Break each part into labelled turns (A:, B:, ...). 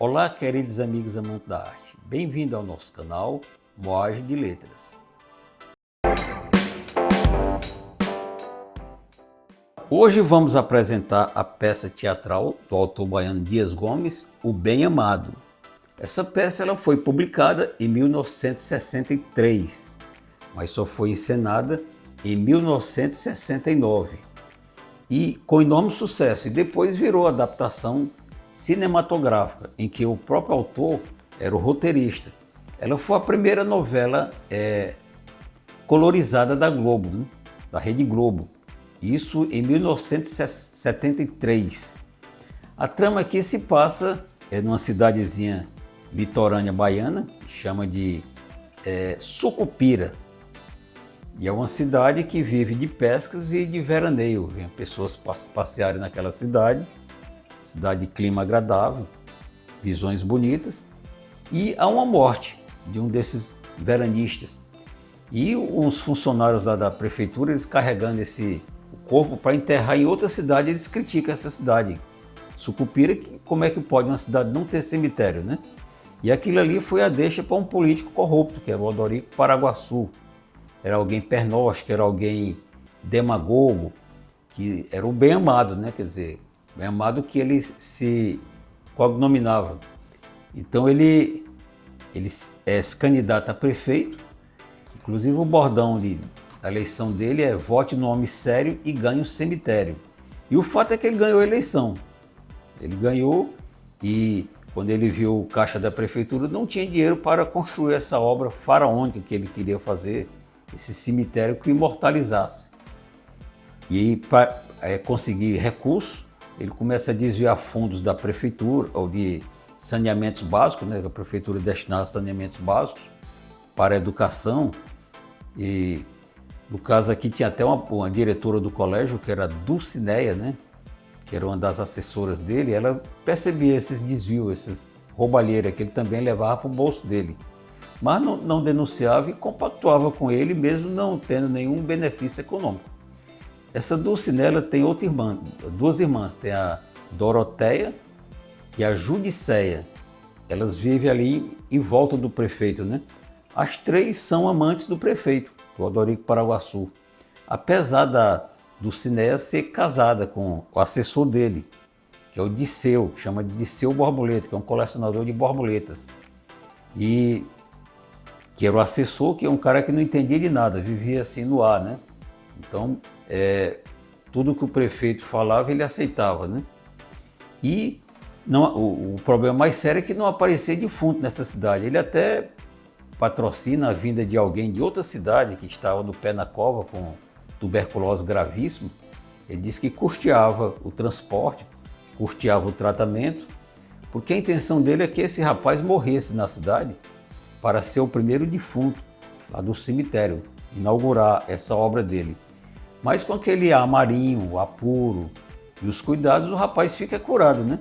A: Olá, queridos amigos amantes da arte. Bem-vindo ao nosso canal Moagem de Letras. Hoje vamos apresentar a peça teatral do autor baiano Dias Gomes, O Bem Amado. Essa peça ela foi publicada em 1963, mas só foi encenada em 1969 e com enorme sucesso, e depois virou adaptação cinematográfica, em que o próprio autor era o roteirista. Ela foi a primeira novela colorizada da Globo, né? Da Rede Globo. Isso em 1973. A trama aqui se passa numa cidadezinha litorânea baiana, que chama de Sucupira. E é uma cidade que vive de pescas e de veraneio. Vem pessoas passearem naquela cidade de clima agradável, visões bonitas, e há uma morte de um desses veranistas. E os funcionários da prefeitura, eles carregando o corpo para enterrar em outra cidade, eles criticam essa cidade, Sucupira, como é que pode uma cidade não ter cemitério, né? E aquilo ali foi a deixa para um político corrupto, que era o Odorico Paraguaçu. Era alguém pernóstico, era alguém demagogo, que era o bem amado, né? Quer dizer, bem amado que ele se cognominava. Então ele se candidata a prefeito, inclusive o bordão da eleição dele é vote no homem sério e ganhe o cemitério. E o fato é que ele ganhou a eleição. Ele ganhou e quando ele viu o caixa da prefeitura não tinha dinheiro para construir essa obra faraônica que ele queria fazer, esse cemitério que o imortalizasse. E para conseguir recursos, ele começa a desviar fundos da prefeitura, ou de saneamentos básicos, né? A prefeitura destinava saneamentos básicos para a educação. E no caso aqui tinha até uma diretora do colégio, que era Dulcineia, né? Que era uma das assessoras dele. Ela percebia esses desvios, essas roubalheiras que ele também levava para o bolso dele. Mas não denunciava e compactuava com ele, mesmo não tendo nenhum benefício econômico. Essa Dulcinea tem duas irmãs, tem a Doroteia e a Judiceia. Elas vivem ali em volta do prefeito, né? As três são amantes do prefeito, do Odorico Paraguaçu. Apesar da Dulcinea ser casada com o assessor dele, que é o Disseu, chama de Disseu Borboleta, que é um colecionador de borboletas. E que era o assessor, que é um cara que não entendia de nada, vivia assim no ar, né? Então, tudo que o prefeito falava, ele aceitava, né? E o problema mais sério é que não aparecia defunto nessa cidade. Ele até patrocina a vinda de alguém de outra cidade que estava no pé na cova com tuberculose gravíssima. Ele disse que custeava o transporte, custeava o tratamento, porque a intenção dele é que esse rapaz morresse na cidade para ser o primeiro defunto lá do cemitério, inaugurar essa obra dele. Mas com aquele ar marinho, o apuro e os cuidados, o rapaz fica curado, né?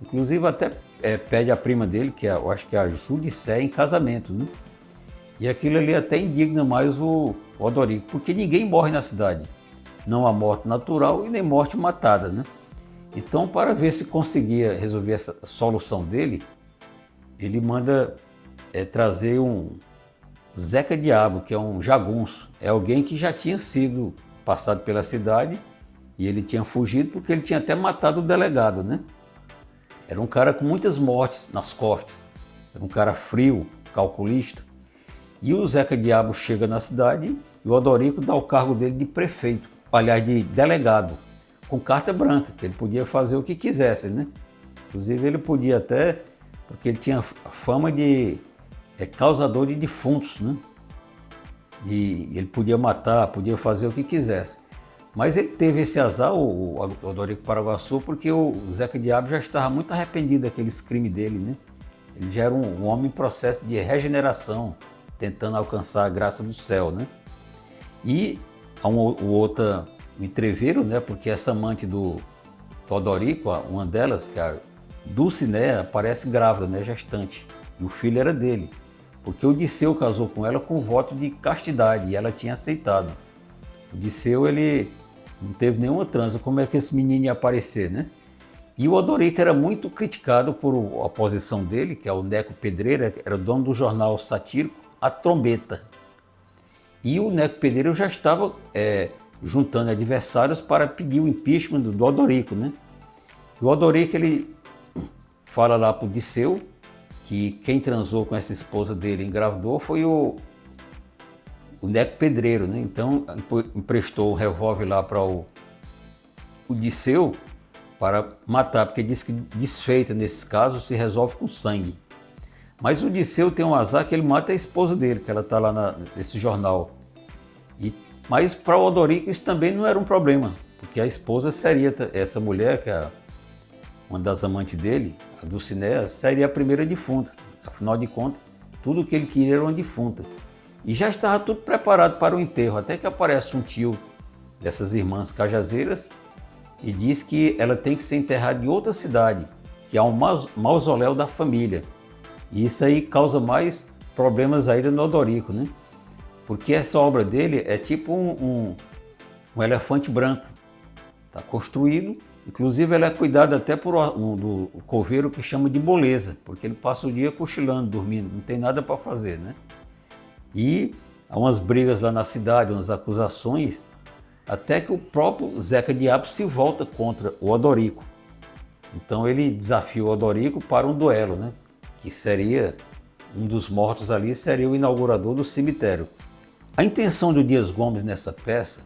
A: Inclusive até pede a prima dele, que eu acho que é a Judiceia, em casamento, né? E aquilo ali até indigna mais o Odorico, porque ninguém morre na cidade. Não há morte natural e nem morte matada, né? Então, para ver se conseguia resolver essa solução dele, ele manda trazer um Zeca Diabo, que é um jagunço. É alguém que já tinha sido passado pela cidade e ele tinha fugido porque ele tinha até matado o delegado, né? Era um cara com muitas mortes nas costas. Era um cara frio, calculista. E o Zeca Diabo chega na cidade e o Odorico dá o cargo dele de prefeito, aliás, de delegado, com carta branca, que ele podia fazer o que quisesse, né? Inclusive ele podia até, porque ele tinha fama de causador de defuntos, né? E ele podia matar, podia fazer o que quisesse. Mas ele teve esse azar, o Odorico Paraguaçu, porque o Zeca Diabo já estava muito arrependido daqueles crimes dele, né? Ele já era um homem em processo de regeneração, tentando alcançar a graça do céu, né? E há um entreveiro, né? Porque essa amante do Odorico, uma delas, que é a Dulcinea, aparece grávida, né? Gestante. E o filho era dele. Porque o Disseu casou com ela com voto de castidade e ela tinha aceitado. O Disseu, ele não teve nenhuma transa, como é que esse menino ia aparecer, né? E o Odorico era muito criticado por a oposição dele, que é o Neco Pedreira, era dono do jornal satírico A Trombeta. E o Neco Pedreira já estava juntando adversários para pedir o impeachment do Odorico, né? O Odorico, ele fala lá para o Disseu que quem transou com essa esposa dele e engravidou foi o Neco Pedreiro, né? Então emprestou o revólver lá para o Disseu para matar, porque diz que desfeita nesse caso se resolve com sangue. Mas o Disseu tem um azar que ele mata a esposa dele, que ela está lá nesse jornal. Mas para o Odorico isso também não era um problema, porque a esposa seria, essa mulher, que é uma das amantes dele, a Dulcinea, seria a primeira defunta. Afinal de contas, tudo o que ele queria era uma defunta. E já estava tudo preparado para o enterro, até que aparece um tio dessas irmãs cajazeiras e diz que ela tem que ser enterrada em outra cidade, que é um mausoléu da família. E isso aí causa mais problemas ainda no Odorico, né? Porque essa obra dele é tipo um elefante branco. Está construído, inclusive ela é cuidada até por do coveiro que chama de moleza, porque ele passa o dia cochilando, dormindo, não tem nada para fazer, né? E há umas brigas lá na cidade, umas acusações, até que o próprio Zeca Diabo se volta contra o Odorico. Então ele desafia o Odorico para um duelo, né? Que seria, um dos mortos ali seria o inaugurador do cemitério. A intenção do Dias Gomes nessa peça,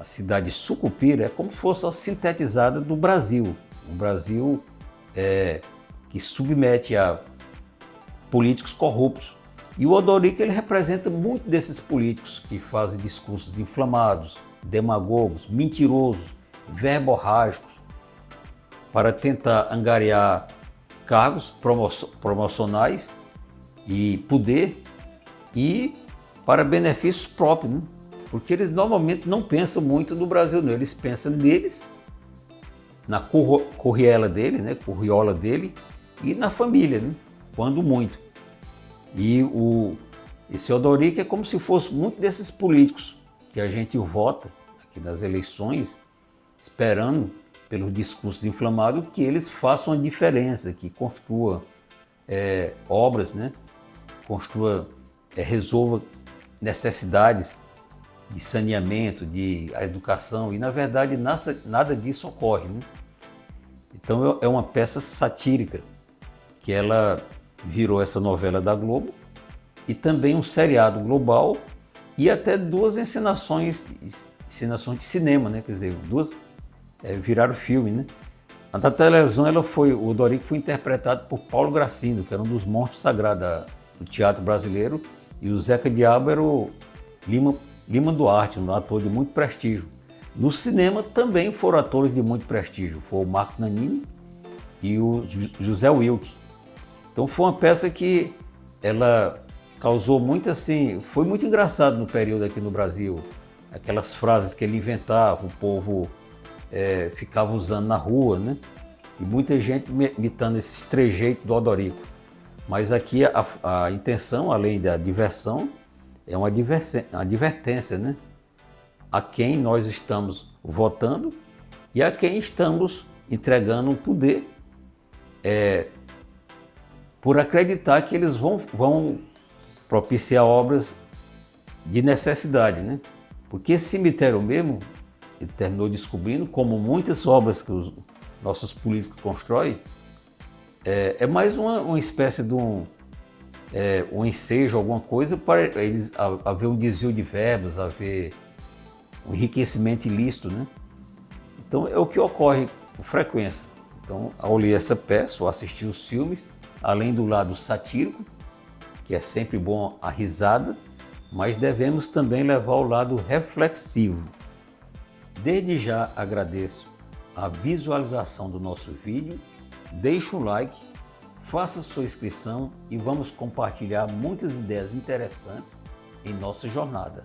A: a cidade Sucupira, é como se fosse a sintetizada do Brasil. Um Brasil que submete a políticos corruptos. E o Odorico, ele representa muito desses políticos que fazem discursos inflamados, demagogos, mentirosos, verborrágicos, para tentar angariar cargos promocionais e poder e para benefícios próprios, né? Porque eles normalmente não pensam muito no Brasil, não. Eles pensam neles, na corriola dele, né? Corriola dele e na família, né? Quando muito. E esse Odorico é como se fosse muito desses políticos que a gente vota aqui nas eleições, esperando pelos discursos inflamados que eles façam a diferença, que construa obras, né? Resolva necessidades de saneamento, de educação, e na verdade nada disso ocorre, né? Então é uma peça satírica, que ela virou essa novela da Globo, e também um seriado global, e até duas encenações de cinema, né? Quer dizer, duas viraram filme, né? Na televisão o Odorico foi interpretado por Paulo Gracindo, que era um dos monstros sagrados do teatro brasileiro, e o Zeca Diabo era o Lima Duarte, um ator de muito prestígio. No cinema também foram atores de muito prestígio, foi o Marco Nanini e o José Wilke. Então foi uma peça que ela causou muito assim, foi muito engraçado no período aqui no Brasil, aquelas frases que ele inventava, o povo ficava usando na rua, né? E muita gente imitando esse trejeito do Odorico. Mas aqui a intenção, além da diversão, é uma advertência, né? A quem nós estamos votando e a quem estamos entregando um poder por acreditar que eles vão propiciar obras de necessidade, né? Porque esse cemitério mesmo, ele terminou descobrindo, como muitas obras que os nossos políticos constroem, é mais uma espécie de um ensejo, alguma coisa para eles haver um desvio de verbas, haver um enriquecimento ilícito, né? Então é o que ocorre com frequência. Então, ao ler essa peça ou assistir os filmes, além do lado satírico, que é sempre bom a risada, mas devemos também levar o lado reflexivo. Desde já agradeço a visualização do nosso vídeo, deixe um like, faça sua inscrição e vamos compartilhar muitas ideias interessantes em nossa jornada.